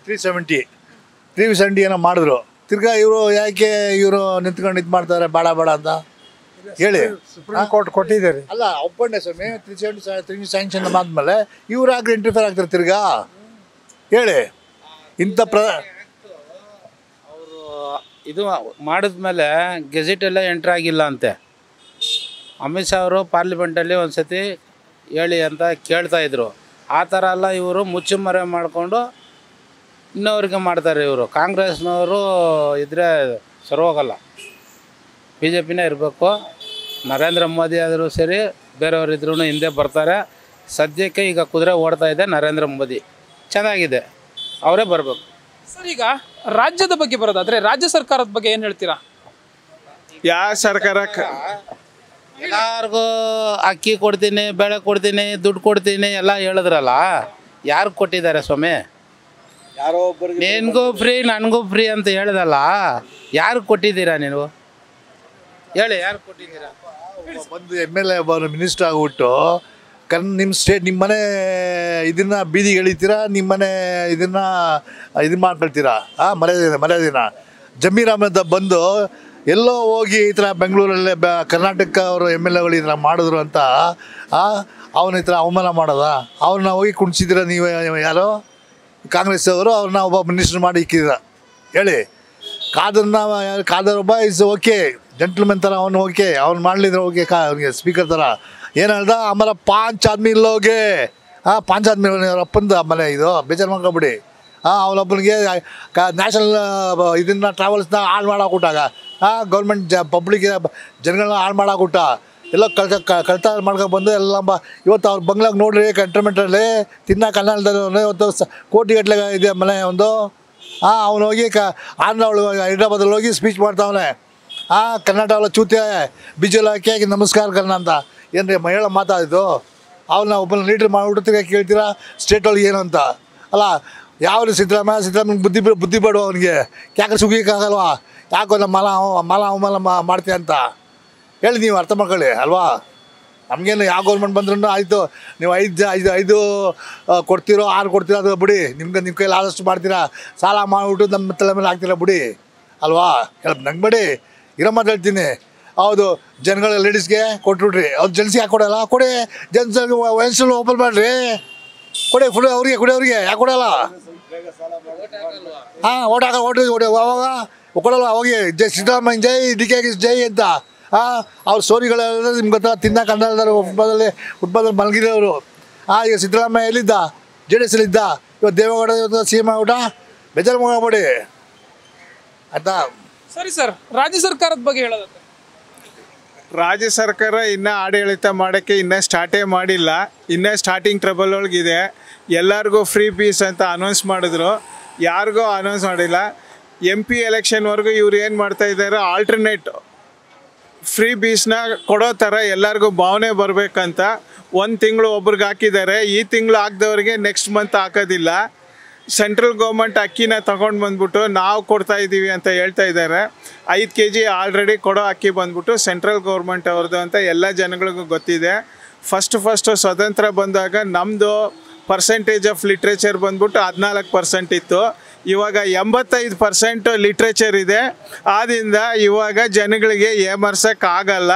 370 ಏನೋ ಮಾಡಿದ್ರು. ತಿರ್ಗಾ ಇವರು ಯಾಕೆ ನಿಂತ್ಕೊಂಡು ಇದು ಮಾಡ್ತಾರೆ ಬೇಡ ಅಂತ ಹೇಳಿ? ಸುಪ್ರೀಂ ಕೋರ್ಟ್ ಕೊಟ್ಟಿದ್ದಾರೆ. ಅಲ್ಲ ಒಪ್ಪಂಡೆ ಸ್ವಾಮಿ. 370 ಸ್ಯಾಂಕ್ಷನ್ ಆದಮೇಲೆ ಇವ್ರು ಯಾಕೆ ಇಂಟರ್ಫಿಯರ್ ಆಗ್ತಾರೆ ತಿರ್ಗಾ ಹೇಳಿ? ಇಂಥ ಅವರು ಇದು ಮಾಡಿದ್ಮೇಲೆ ಗೆಜೆಟೆಲ್ಲ ಎಂಟ್ರ್ ಆಗಿಲ್ಲ ಅಂತೆ. ಅಮಿತ್ ಶಾ ಅವರು ಪಾರ್ಲಿಮೆಂಟಲ್ಲಿ ಒಂದು ಸತಿ ಹೇಳಿ ಅಂತ ಕೇಳ್ತಾಯಿದ್ರು. ಆ ಥರ ಎಲ್ಲ ಇವರು ಮುಚ್ಚುಮರೆ ಮಾಡಿಕೊಂಡು ಇನ್ನೊವ್ರಿಗೆ ಮಾಡ್ತಾರೆ. ಇವರು ಕಾಂಗ್ರೆಸ್ನವರು ಇದ್ದರೆ ಸರೋಗಲ್ಲ, BJPನೇ ಇರಬೇಕು. ನರೇಂದ್ರ ಮೋದಿ ಆದರೂ ಸರಿ, ಬೇರೆಯವರಿದ್ರೂ ಹಿಂದೆ ಬರ್ತಾರೆ. ಸದ್ಯಕ್ಕೆ ಈಗ ಕುದುರೆ ಓಡ್ತಾ ಇದೆ ನರೇಂದ್ರ ಮೋದಿ, ಚೆನ್ನಾಗಿದೆ, ಅವರೇ ಬರಬೇಕು. ಸರ್, ಈಗ ರಾಜ್ಯದ ಬಗ್ಗೆ ಬರೋದಾದರೆ ರಾಜ್ಯ ಸರ್ಕಾರದ ಬಗ್ಗೆ ಏನು ಹೇಳ್ತೀರಾ? ಯಾವ ಸರ್ಕಾರ ಎಲ್ಲರಿಗೂ ಅಕ್ಕಿ ಕೊಡ್ತೀನಿ, ಬೆಳೆ ಕೊಡ್ತೀನಿ, ದುಡ್ಡು ಕೊಡ್ತೀನಿ ಎಲ್ಲ ಹೇಳಿದ್ರಲ್ಲ, ಯಾರು ಕೊಟ್ಟಿದ್ದಾರೆ ಸ್ವಾಮಿ? ಯಾರೋ ಒಬ್ಬರಿಗೆ ನಿನಗೂ ಫ್ರೀ ನನಗೂ ಫ್ರೀ ಅಂತ ಹೇಳ್ದಲ್ಲ, ಯಾರು ಕೊಟ್ಟಿದ್ದೀರಾ ನೀವು? ಹೇಳಿ, ಯಾರು ಕೊಟ್ಟಿದ್ದೀರಾ? ಒಂದು MLA ಒಬ್ಬ ಮಿನಿಸ್ಟರ್ ಆಗ್ಬಿಟ್ಟು ನಿಮ್ಮ ಸ್ಟೇಟ್ ನಿಮ್ಮ ಮನೆ ಇದನ್ನ ಬೀದಿಗೆ ಎಳಿತೀರಾ, ನಿಮ್ಮ ಮನೆ ಇದನ್ನ ಇದು ಮಾಡ್ಕೊಳ್ತೀರಾ. ಮರ್ಯಾದಿನ ಜಮೀರ್ ಅಹ್ಮದ್ ಬಂದು ಎಲ್ಲೋ ಹೋಗಿ ಈ ಥರ ಬೆಂಗಳೂರಲ್ಲೇ ಕರ್ನಾಟಕ ಅವರು MLAಗಳು ಈ ಥರ ಮಾಡಿದ್ರು ಅಂತ ಅವನ ಈ ಥರ ಅವಮಾನ ಮಾಡೋದ? ಅವ್ರನ್ನ ಹೋಗಿ ಕುಣಿಸಿದ್ದೀರ ನೀವು? ಯಾರೋ ಕಾಂಗ್ರೆಸ್ ಅವರು ಅವ್ರನ್ನ ಒಬ್ಬ ಮಿನಿಸ್ಟರ್ ಮಾಡಿ ಇಕ್ಕಿದ್ರ. ಹೇಳಿ, ಕಾದರ್ ಒಬ್ಬ ಇಸ್ ಓಕೆ, ಜೆಂಟ್ಲ್ಮನ್ ಥರ ಅವ್ನು ಓಕೆ, ಅವ್ನು ಮಾಡಲಿದ್ರೆ ಓಕೆ, ಅವ್ನಿಗೆ ಸ್ಪೀಕರ್ ಥರ ಏನು ಹೇಳ್ದ, ಹಮಾರ 5 ಆದ್ಮಿ ಲೋಗೆ 5 ಆದ್ಮಿ ಅವ್ರ ಅಪ್ಪಂದು ಮನೆ ಇದು, ಬೇಜಾರು ಮಾಡ್ಕೊಬಿಡಿ. ಅವನೊಬ್ಬನಿಗೆ ನ್ಯಾಷನಲ್ ಇದನ್ನ ಟ್ರಾವೆಲ್ಸ್ನ ಹಾಳು ಮಾಡಾಕ್ಬಿಟ್ಟಾಗ, ಗೌರ್ಮೆಂಟ್ ಪಬ್ಲಿಕ್ ಜನಗಳನ್ನ ಹಾಳು ಮಾಡಾಕ್ಬಿಟ್ಟ, ಎಲ್ಲ ಕಳ್ತ ಮಾಡ್ಕೊಂಡು ಬಂದು ಎಲ್ಲ ಇವತ್ತು ಅವ್ರ ಬಂಗ್ಲಾಗ ನೋಡ್ರಿ, ಕಂಟ್ರೋಮೆಂಟಲ್ಲಿ ತಿನ್ನಕ್ಕೆ ಅನ್ನಲ್ದಾರೆ ಇವತ್ತು ಕೋಟಿಗಟ್ಟಲೆ ಇದೆ ಮನೆ ಒಂದು. ಅವನು ಹೋಗಿ ಆಂಧ್ರವಳು ಹೈದ್ರಾಬಾದಲ್ಲಿ ಹೋಗಿ ಸ್ಪೀಚ್ ಮಾಡ್ತಾವನೆ, ಕರ್ನಾಟಕ ಚೂತೆ ಬಿಜೆಲ್ ಹಾಕಿ ನಮಸ್ಕಾರ ಕರ್ನ ಅಂತ. ಏನು ರೀ ಹೇಳೋ ಮಾತಾಡಿದ್ದು? ಅವನ್ನ ಒಬ್ಬನ ಲೀಡ್ರ್ ಮಾಡಿಬಿಡ್ತೀರ ಕೇಳ್ತೀರಾ ಸ್ಟೇಟ್ ಒಳಗೆ ಏನು ಅಂತ? ಅಲ್ಲ, ಯಾವ ಸಿದ್ದರಾಮಯ್ಯ ಬುದ್ಧಿ ಬೇಡ ಅವನಿಗೆ, ಯಾಕೆ ಸುಗಿಯಕ್ಕಾಗಲ್ವಾ? ಯಾಕೋ ನಮ್ಮ ಮಾಲ ಅವಮಾನ ಮಾಡ್ತೀಯ ಅಂತ ಹೇಳಿ ನೀವು ಅರ್ಥ ಮಾಡ್ಕೊಳ್ಳಿ ಅಲ್ವಾ. ನಮಗೇನು ಯಾವ ಗೌರ್ಮೆಂಟ್ ಬಂದ್ರೂ ಆಯಿತು, ನೀವು ಐದು ಕೊಡ್ತೀರೋ 6 ಕೊಡ್ತೀರೋ ಅದು ಬಿಡಿ, ನಿಮ್ಮ ಕೈಲಿ ಆದಷ್ಟು ಮಾಡ್ತೀರಾ, ಸಾಲ ಮಾಡಿಬಿಟ್ಟು ನಮ್ಮ ತಲೆ ಮೇಲೆ ಹಾಕ್ತೀರಾ ಬಿಡಿ ಅಲ್ವಾ. ನಂಗೆ ಬಿಡಿ ಇರೋ ಮಾತು ಹೇಳ್ತೀನಿ. ಹೌದು, ಜನಗಳ ಲೇಡೀಸ್ಗೆ ಕೊಟ್ಬಿಡ್ರಿ, ಅವ್ರು ಜೆಂಟ್ಸ್ಗೆ ಯಾಕೆ ಕೊಡೋಲ್ಲ? ಕೊಡಿ, ಜೆಂಟ್ಸ್ಗೆ ವಯಸ್ಸಲ್ಲಿ ಓಪನ್ ಮಾಡಿರಿ, ಕೊಡಿ ಫುಲ್ ಅವ್ರಿಗೆ ಯಾಕೆ ಕೊಡೋಲ್ಲ? ಓಟ್ ಅವಾಗ ಕೊಡಲ್ಲ. ಹೋಗಿ ಸಿದ್ದರಾಮಯ್ಯ ಜೈ, DK ಜೈ ಅಂತ ಅವ್ರ ಸ್ಟೋರಿಗಳೆಲ್ಲ ನಿಮ್ಗೆ ಗೊತ್ತಾ? ತಿನ್ನಕ್ಕೆ ಅನ್ನಲ್ದಾರೆ ಫುಟ್ಬಾಲಲ್ಲಿ ಮಲಗಿರೋರು. ಈಗ ಸಿದ್ದರಾಮಯ್ಯ ಎಲ್ಲಿದ್ದ? JDS ಇದ್ದ, ಇವತ್ತು ದೇವೇಗೌಡ ಇವತ್ತು CM ಆಗ್ಬಿಟ್ಟ. ಬೇಜಾರು ಮಾಡಬೇಡಿ ಆಯ್ತಾ? ಸರಿ ಸರ್, ರಾಜ್ಯ ಸರ್ಕಾರದ ಬಗ್ಗೆ ಹೇಳೋದಂತೆ. ರಾಜ್ಯ ಸರ್ಕಾರ ಇನ್ನೂ ಆಡಳಿತ ಮಾಡೋಕ್ಕೆ ಇನ್ನೂ ಸ್ಟಾರ್ಟೇ ಮಾಡಿಲ್ಲ, ಇನ್ನೂ ಸ್ಟಾರ್ಟಿಂಗ್ ಟ್ರಬಲ್ ಒಳಗಿದೆ. ಎಲ್ಲರಿಗೂ ಫ್ರೀ ಪೀಸ್ ಅಂತ ಅನೌನ್ಸ್ ಮಾಡಿದ್ರು, ಯಾರಿಗೂ ಅನೌನ್ಸ್ ಮಾಡಿಲ್ಲ. MP ಎಲೆಕ್ಷನ್ವರೆಗೂ ಇವ್ರು ಏನು ಮಾಡ್ತಾಯಿದ್ದಾರೆ, ಆಲ್ಟರ್ನೇಟ್ ಫ್ರೀ ಬೀಸ್ನ ಕೊಡೋ ಥರ ಎಲ್ಲರಿಗೂ ಭಾವನೆ ಬರಬೇಕಂತ 1 ತಿಂಗಳು ಒಬ್ರಿಗೆ ಹಾಕಿದ್ದಾರೆ. ಈ ತಿಂಗಳು ಹಾಕ್ದವ್ರಿಗೆ ನೆಕ್ಸ್ಟ್ ಮಂತ್ ಹಾಕೋದಿಲ್ಲ. ಸೆಂಟ್ರಲ್ ಗೌರ್ಮೆಂಟ್ ಅಕ್ಕಿನ ತೊಗೊಂಡು ಬಂದ್ಬಿಟ್ಟು ನಾವು ಕೊಡ್ತಾ ಇದ್ದೀವಿ ಅಂತ ಹೇಳ್ತಾ ಇದ್ದಾರೆ. 5 kg ಆಲ್ರೆಡಿ ಕೊಡೋ ಅಕ್ಕಿ ಬಂದ್ಬಿಟ್ಟು ಸೆಂಟ್ರಲ್ ಗೌರ್ಮೆಂಟ್ ಅವ್ರದ್ದು ಅಂತ ಎಲ್ಲ ಜನಗಳಿಗೂ ಗೊತ್ತಿದೆ. ಫಸ್ಟು ಸ್ವತಂತ್ರ ಬಂದಾಗ ನಮ್ಮದು ಪರ್ಸೆಂಟೇಜ್ ಆಫ್ ಲಿಟ್ರೇಚರ್ ಬಂದ್ಬಿಟ್ಟು 14% ಇತ್ತು. ಇವಾಗ 85% ಲಿಟ್ರೇಚರ್ ಇದೆ. ಆದ್ದರಿಂದ ಇವಾಗ ಜನಗಳಿಗೆ ಏಮರ್ಸೋಕ್ಕಾಗಲ್ಲ.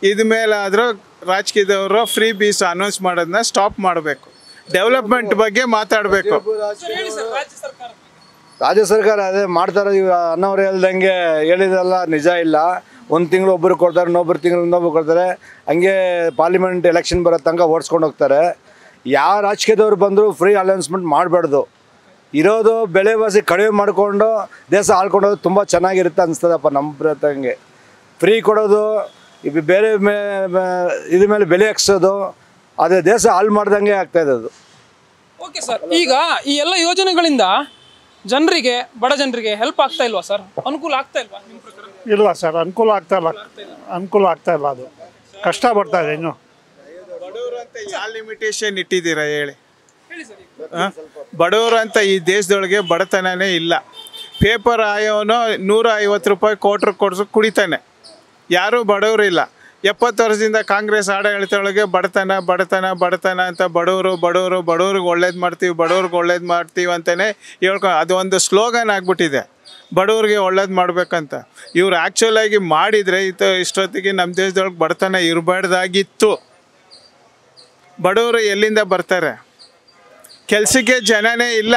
ಇದ ಮೇಲಾದರೂ ರಾಜಕೀಯದವರು ಫ್ರೀ ಬೀಸ್ ಅನೌನ್ಸ್ ಮಾಡೋದನ್ನ ಸ್ಟಾಪ್ ಮಾಡಬೇಕು, ಡೆವಲಪ್ಮೆಂಟ್ ಬಗ್ಗೆ ಮಾತಾಡಬೇಕು. ರಾಜ್ಯ ಸರ್ಕಾರ ಅದೇ ಮಾಡ್ತಾರೆ. ಅನ್ನೋರು ಹೇಳ್ದಂಗೆ ಹೇಳಿದ್ರಲ್ಲ, ನಿಜ ಇಲ್ಲ. 1 ತಿಂಗಳು ಒಬ್ಬರು ಕೊಡ್ತಾರೆ, ಇನ್ನೊಬ್ಬರು ತಿಂಗಳು ಇನ್ನೊಬ್ಬರು ಕೊಡ್ತಾರೆ. ಹಂಗೆ ಪಾರ್ಲಿಮೆಂಟ್ ಎಲೆಕ್ಷನ್ ಬರೋ ತನಕ ಓಡಿಸ್ಕೊಂಡು ಹೋಗ್ತಾರೆ. ಯಾವ ರಾಜಕೀಯದವ್ರು ಬಂದರೂ ಫ್ರೀ ಅನೌನ್ಸ್ಮೆಂಟ್ ಮಾಡಬಾರ್ದು. ಇರೋದು ಬೆಲೆವಾಸಿ ಕಡಿಮೆ ಮಾಡಿಕೊಂಡು ದೇಶ ಆಳ್ಕೊಂಡೋದು ತುಂಬ ಚೆನ್ನಾಗಿರುತ್ತೆ ಅನಿಸ್ತದಪ್ಪ ನಮ್ಮ ಪ್ರತಂಗೆ. ಫ್ರೀ ಕೊಡೋದು, ಬೇರೆ ಇದ್ರ ಮೇಲೆ ಬೆಲೆ ಹಾಕ್ಸೋದು, ಅದೇ ದೇಶ ಹಾಳು ಮಾಡ್ದಂಗೆ ಆಗ್ತಾಯಿದೆ ಅದು. ಓಕೆ ಸರ್, ಈಗ ಈ ಎಲ್ಲ ಯೋಜನೆಗಳಿಂದ ಜನರಿಗೆ, ಬಡ ಜನರಿಗೆ ಹೆಲ್ಪ್ ಆಗ್ತಾ ಇಲ್ವಾ ಸರ್? ಅನುಕೂಲ ಆಗ್ತಾ ಇಲ್ವಾ ನಿಮ್ಮ ಪ್ರಕಾರ? ಇಲ್ಲ ಸರ್, ಅನುಕೂಲ ಆಗ್ತಾ ಇಲ್ಲ. ಅದು ಕಷ್ಟ ಬರ್ತಾ ಇದೆ ಇನ್ನು. ಬಡವರು ಅಂತ ಯಾವ ಲಿಮಿಟೇಷನ್ ಇಟ್ಟಿದ್ದೀರಾ ಹೇಳಿ? ಬಡವರು ಅಂತ ಈ ದೇಶದೊಳಗೆ ಬಡತನನೇ ಇಲ್ಲ. ಪೇಪರ್ ಆಯೋನು 150 ರೂಪಾಯಿ ಕೋಟ್ರು ಕೊಡ್ಸು ಕುಡಿತಾನೆ, ಯಾರೂ ಬಡವರು ಇಲ್ಲ. 70 ವರ್ಷದಿಂದ ಕಾಂಗ್ರೆಸ್ ಆಡಳಿತ ಒಳಗೆ ಬಡತನ ಅಂತ ಬಡವ್ರಿಗೆ ಒಳ್ಳೇದು ಮಾಡ್ತೀವಿ ಅಂತಲೇ ಅದು ಒಂದು ಸ್ಲೋಗನ್ ಆಗಿಬಿಟ್ಟಿದೆ, ಬಡವ್ರಿಗೆ ಒಳ್ಳೇದು ಮಾಡಬೇಕಂತ. ಇವ್ರು ಆ್ಯಕ್ಚುಲಾಗಿ ಮಾಡಿದರೆ ಇಷ್ಟೊತ್ತಿಗೆ ನಮ್ಮ ದೇಶದೊಳಗೆ ಬಡತನ ಇರಬಾರ್ದಾಗಿತ್ತು. ಬಡವರು ಎಲ್ಲಿಂದ ಬರ್ತಾರೆ? ಕೆಲಸಕ್ಕೆ ಜನನೇ ಇಲ್ಲ.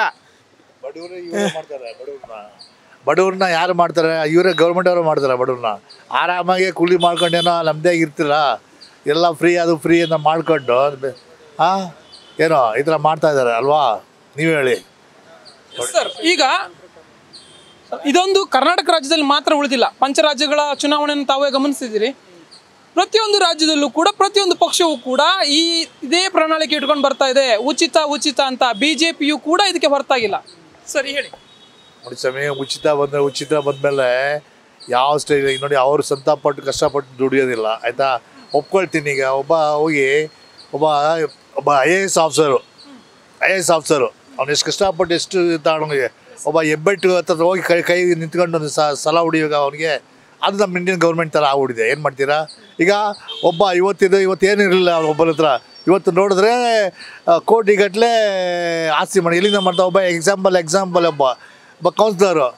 ಬಡವ್ರನ್ನ ಯಾರು ಮಾಡ್ತಾರೆ? ಇವರೇ ಗೌರ್ಮೆಂಟ್ ಅವರು ಮಾಡ್ತಾರೆ. ಬಡವ್ರನ್ನ ಆರಾಮಾಗಿ ಕೂಲಿ ಮಾಡ್ಕೊಂಡೇನೋ ನಮ್ಮದೇ ಇರ್ತಿರ, ಎಲ್ಲ ಫ್ರೀ ಅದು ಫ್ರೀ ಅಂತ ಮಾಡ್ಕೊಂಡು ಏನೋ ಈ ಥರ ಮಾಡ್ತಾ ಇದ್ದಾರೆ ಅಲ್ವಾ? ನೀವು ಹೇಳಿ ಸರ್. ಈಗ ಇದೊಂದು ಕರ್ನಾಟಕ ರಾಜ್ಯದಲ್ಲಿ ಮಾತ್ರ ಉಳಿದಿಲ್ಲ, ಪಂಚರಾಜ್ಯಗಳ ಚುನಾವಣೆಯನ್ನು ತಾವೇ ಗಮನಿಸಿದ್ದೀರಿ. ಪ್ರತಿಯೊಂದು ರಾಜ್ಯದಲ್ಲೂ ಕೂಡ ಪ್ರತಿಯೊಂದು ಪಕ್ಷವೂ ಕೂಡ ಇದೇ ಪ್ರಣಾಳಿಕೆ ಇಟ್ಕೊಂಡು ಬರ್ತಾ ಇದೆ, ಉಚಿತ ಅಂತ. BJPಯು ಕೂಡ ಇದಕ್ಕೆ ಹೊರತಾಗಿಲ್ಲ. ಸರಿ ಹೇಳಿ ನೋಡಿ ಸ್ವಾಮಿ, ಉಚಿತ ಬಂದಮೇಲೆ ಯಾವ ಸ್ಟೇಜ್ ನೋಡಿ, ಅವರು ಕಷ್ಟಪಟ್ಟು ದುಡಿಯೋದಿಲ್ಲ ಆಯಿತಾ. ಒಪ್ಕೊಳ್ತೀನಿ. ಈಗ ಹೋಗಿ ಒಬ್ಬ IAS ಆಫೀಸರು ಅವ್ನು ಎಷ್ಟು ಕಷ್ಟಪಟ್ಟು ಎಷ್ಟು ತಗೊಂಡೋಗಿ ಒಬ್ಬ ಹೆಬ್ಬೆಟ್ಟು ಹತ್ರ ಹೋಗಿ ಕೈ ನಿಂತ್ಕೊಂಡು ಒಂದು ಸಲ ಹೊಡಿಯುವಾಗ ಅವನಿಗೆ ಅದು ನಮ್ಮ ಇಂಡಿಯನ್ ಗೌರ್ಮೆಂಟ್ ಥರ ಆಗ್ಬಿಟ್ಟಿದೆ. ಏನು ಮಾಡ್ತೀರಾ? ಈಗ ಒಬ್ಬ ಇವತ್ತೇನಿರಲಿಲ್ಲ ಒಬ್ಬರ ಹತ್ರ, ಇವತ್ತು ನೋಡಿದ್ರೆ ಕೋಟಿಗಟ್ಟಲೆ ಆಸ್ತಿ ಮಾಡಿ ಎಲ್ಲಿಂದ ಮಾಡ್ತಾ ಒಬ್ಬ ಎಕ್ಸಾಂಪಲ್ ಒಬ್ಬ ಕೌನ್ಸಿಲರು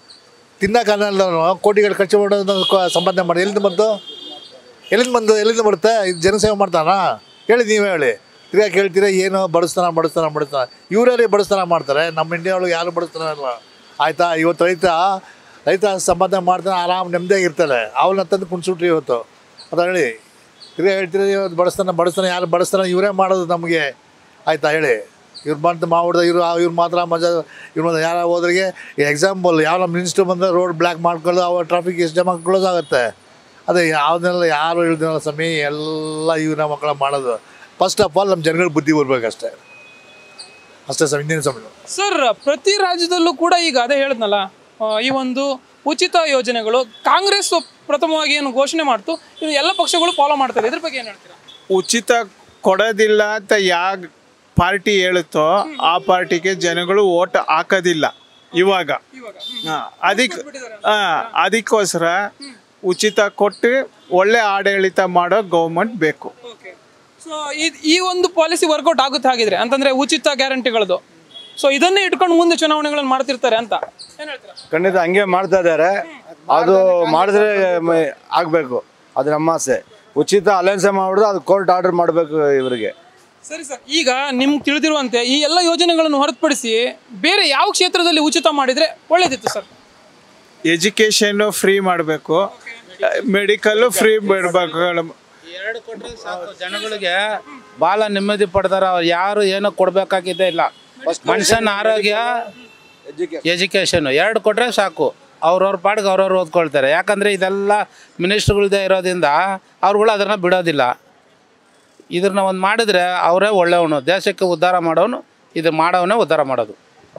ತಿನ್ನೋಕ್ಕನ್ನಲ್ದವನು ಕೋಟಿಗಟ್ಟಲೆ ಖರ್ಚು ಮಾಡೋದು ಸಂಪಾದನೆ ಮಾಡಿ ಎಲ್ಲಿಂದ ಬರುತ್ತೆ? ಇದು ಜನಸೇವೆ ಮಾಡ್ತಾನಾ? ಹೇಳಿ, ನೀವೇ ಹೇಳಿ. ತಿರ್ಗಾ ಕೇಳ್ತೀರಾ ಏನು ಬಡಿಸ್ತಾನ ಇವರೇ ಬಡಿಸ್ತಾನ ಮಾಡ್ತಾರೆ. ನಮ್ಮ ಇಂಡಿಯಾ ಒಳಗೆ ಯಾರು ಬಡಿಸ್ತಾನ ಇಲ್ಲ. ಆಯಿತಾ? ಇವತ್ತು ರೈತ ಸಂಪಾದನೆ ಮಾಡ್ತಾನೆ, ಆರಾಮ್ ನೆಮ್ಮದಿಯಾಗಿರ್ತಾರೆ. ಅವನ್ನ ತಂದು ಕುಣ್ಸ್ಬಿಟ್ರಿ ಇವತ್ತು ಅಂತ ಹೇಳಿ ತಿರ್ಗಾ ಹೇಳ್ತೀರಾ ಇವತ್ತು ಬಡಿಸ್ತಾನೆ ಯಾರು ಬಡಿಸ್ತಾನೆ? ಇವರೇ ಮಾಡೋದು ನಮಗೆ. ಆಯಿತಾ? ಹೇಳಿ. ಇವ್ರು ಮಾಡ್ಬಿಡ್ದ ಇವ್ರು ಮಾತ್ರ ಮಜಾ. ಇವ್ರು ಯಾರು ಹೋದ್ರಿಗೆ ಎಕ್ಸಾಂಪಲ್ ಯಾವ ನಮ್ಮ ಮಿನಿಸ್ಟ್ರು ಬಂದರೆ ರೋಡ್ ಬ್ಲ್ಯಾಕ್ ಮಾಡ್ಕೊಳ್ಳೋದು, ಅವ್ರ ಟ್ರಾಫಿಕ್ ಎಷ್ಟು ಜಮ ಕ್ಲೋಸ್ ಆಗುತ್ತೆ. ಅದೇ ಯಾವುದನ್ನೆಲ್ಲ ಯಾರು ಹೇಳ್ದಿರೋ ಸಮಯ ಎಲ್ಲ ಇವ್ರ ಮಕ್ಕಳ ಮಾಡೋದು. ಫಸ್ಟ್ ಆಫ್ ಆಲ್ ನಮ್ಮ ಜನಗಳಿಗೆ ಬುದ್ಧಿ ಬರ್ಬೇಕಷ್ಟೇ ಇಂದಿನ ಸಮಯ. ಸರ್, ಪ್ರತಿ ರಾಜ್ಯದಲ್ಲೂ ಕೂಡ ಈಗ ಅದೇ ಹೇಳಿದ್ನಲ್ಲ, ಈ ಒಂದು ಉಚಿತ ಯೋಜನೆಗಳು ಕಾಂಗ್ರೆಸ್ ಪ್ರಥಮವಾಗಿ ಏನು ಘೋಷಣೆ ಮಾಡ್ತು, ಇದು ಎಲ್ಲ ಪಕ್ಷಗಳು ಫಾಲೋ ಮಾಡ್ತಾರೆ. ಇದ್ರ ಬಗ್ಗೆ ಏನು ಹೇಳ್ತೀರಾ? ಉಚಿತ ಕೊಡೋದಿಲ್ಲ ಅಂತ ಯಾವ ಪಾರ್ಟಿ ಹೇಳುತ್ತೋ ಆ ಪಾರ್ಟಿಗೆ ಜನಗಳು ಓಟ್ ಹಾಕೋದಿಲ್ಲ ಇವಾಗ. ಅದಕ್ಕೋಸ್ಕರ ಉಚಿತ ಕೊಟ್ಟು ಒಳ್ಳೆ ಆಡಳಿತ ಮಾಡೋ ಗೌರ್ಮೆಂಟ್ ಬೇಕು. ಸೊ ಈ ಒಂದು ಪಾಲಿಸಿ ವರ್ಕೌಟ್ ಆಗುತ್ತೆ ಹಾಗಿದ್ರೆ ಅಂತಂದ್ರೆ ಉಚಿತ ಗ್ಯಾರಂಟಿಗಳದು. ಸೊ ಇದನ್ನೇ ಇಟ್ಕೊಂಡು ಮುಂದೆ ಚುನಾವಣೆಗಳನ್ನು ಮಾಡ್ತಿರ್ತಾರೆ ಅಂತ ಏನು ಹೇಳ್ತೀರಾ? ಖಂಡಿತ ಹಂಗೆ ಮಾಡ್ತಾ ಇದ್ದಾರೆ. ಅದು ಮಾಡಿದ್ರೆ ಆಗಬೇಕು, ಅದು ನಮ್ಮ ಆಸೆ. ಉಚಿತ ಅಲಯನ್ಸೆ ಮಾಡಿದ್ರೆ ಅದು ಕೋರ್ಟ್ ಆರ್ಡರ್ ಮಾಡಬೇಕು ಇವರಿಗೆ. ಸರಿ ಸರ್, ಈಗ ನಿಮ್ಗೆ ತಿಳಿದಿರುವಂತೆ ಈ ಎಲ್ಲ ಯೋಜನೆಗಳನ್ನು ಹೊರತುಪಡಿಸಿ ಬೇರೆ ಯಾವ ಕ್ಷೇತ್ರದಲ್ಲಿ ಉಚಿತ ಮಾಡಿದ್ರೆ ಒಳ್ಳೇದಿತ್ತು ಸರ್? ಎಜುಕೇಶನ್ ಫ್ರೀ ಮಾಡಬೇಕು, ಮೆಡಿಕಲ್ಲು ಫ್ರೀ ಬಿಡಬೇಕು. ಎರಡು ಕೊಟ್ಟರೆ ಸಾಕು, ಜನಗಳಿಗೆ ಭಾಳ ನೆಮ್ಮದಿ ಪಡ್ತಾರೆ. ಅವ್ರು ಯಾರು ಏನೋ ಕೊಡಬೇಕಾಗಿದ್ದೇ ಇಲ್ಲ. ಮನುಷ್ಯನ ಆರೋಗ್ಯ, ಎಜುಕೇಷನು ಎರಡು ಕೊಟ್ಟರೆ ಸಾಕು. ಅವ್ರವ್ರ ಪಾಡಿಗೆ ಅವ್ರವ್ರು ಓದ್ಕೊಳ್ತಾರೆ. ಯಾಕಂದರೆ ಇದೆಲ್ಲ ಮಿನಿಸ್ಟ್ರುಗಳದೇ ಇರೋದ್ರಿಂದ ಅವ್ರುಗಳು ಅದನ್ನು ಬಿಡೋದಿಲ್ಲ. ಇದನ್ನ ಒಂದು ಮಾಡಿದ್ರೆ ಅವರೇ ಒಳ್ಳೆಯವನು, ದೇಶಕ್ಕೆ ಉದ್ಧಾರ ಮಾಡೋನು, ಇದು ಮಾಡೋವನೇ ಉದ್ಧಾರ ಮಾಡೋದು.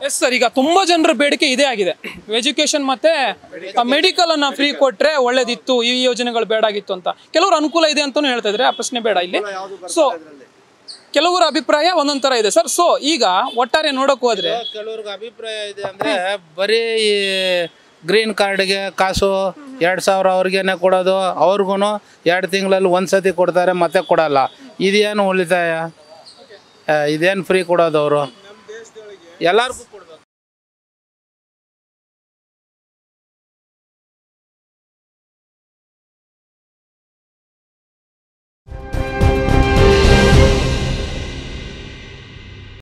ಎಸ್ ಸರ್, ಈಗ ತುಂಬ ಜನರ ಬೇಡಿಕೆ ಇದೇ ಆಗಿದೆ. ಎಜುಕೇಷನ್ ಮತ್ತು ಮೆಡಿಕಲನ್ನು ಫ್ರೀ ಕೊಟ್ಟರೆ ಒಳ್ಳೇದಿತ್ತು, ಈ ಯೋಜನೆಗಳು ಬೇಡಾಗಿತ್ತು ಅಂತ. ಕೆಲವರು ಅನುಕೂಲ ಇದೆ ಅಂತಲೂ ಹೇಳ್ತಾ ಇದ್ದಾರೆ, ಆ ಪ್ರಶ್ನೆ ಬೇಡ ಇಲ್ಲಿ. ಸೊ ಕೆಲವರ ಅಭಿಪ್ರಾಯ ಒಂದೊಂದು ಥರ ಇದೆ ಸರ್. ಸೊ ಈಗ ಒಟ್ಟಾರೆ ನೋಡೋಕೆ ಹೋದರೆ ಕೆಲವ್ರಿಗೆ ಅಭಿಪ್ರಾಯ ಇದೆ ಅಂದರೆ ಬರೀ ಈ ಗ್ರೀನ್ ಕಾರ್ಡ್ಗೆ ಕಾಸು 2000 ಅವ್ರಿಗೇನೆ ಕೊಡೋದು, ಅವ್ರಿಗೂ 2 ತಿಂಗಳಲ್ಲಿ ಒಂದು ಸತಿ ಕೊಡ್ತಾರೆ ಮತ್ತೆ ಕೊಡಲ್ಲ. ಇದೇನು ಉಳಿತಾಯ? ಇದೇನು ಫ್ರೀ ಕೊಡೋದು ಅವರು? ಎಲ್ಲರಿಗೂ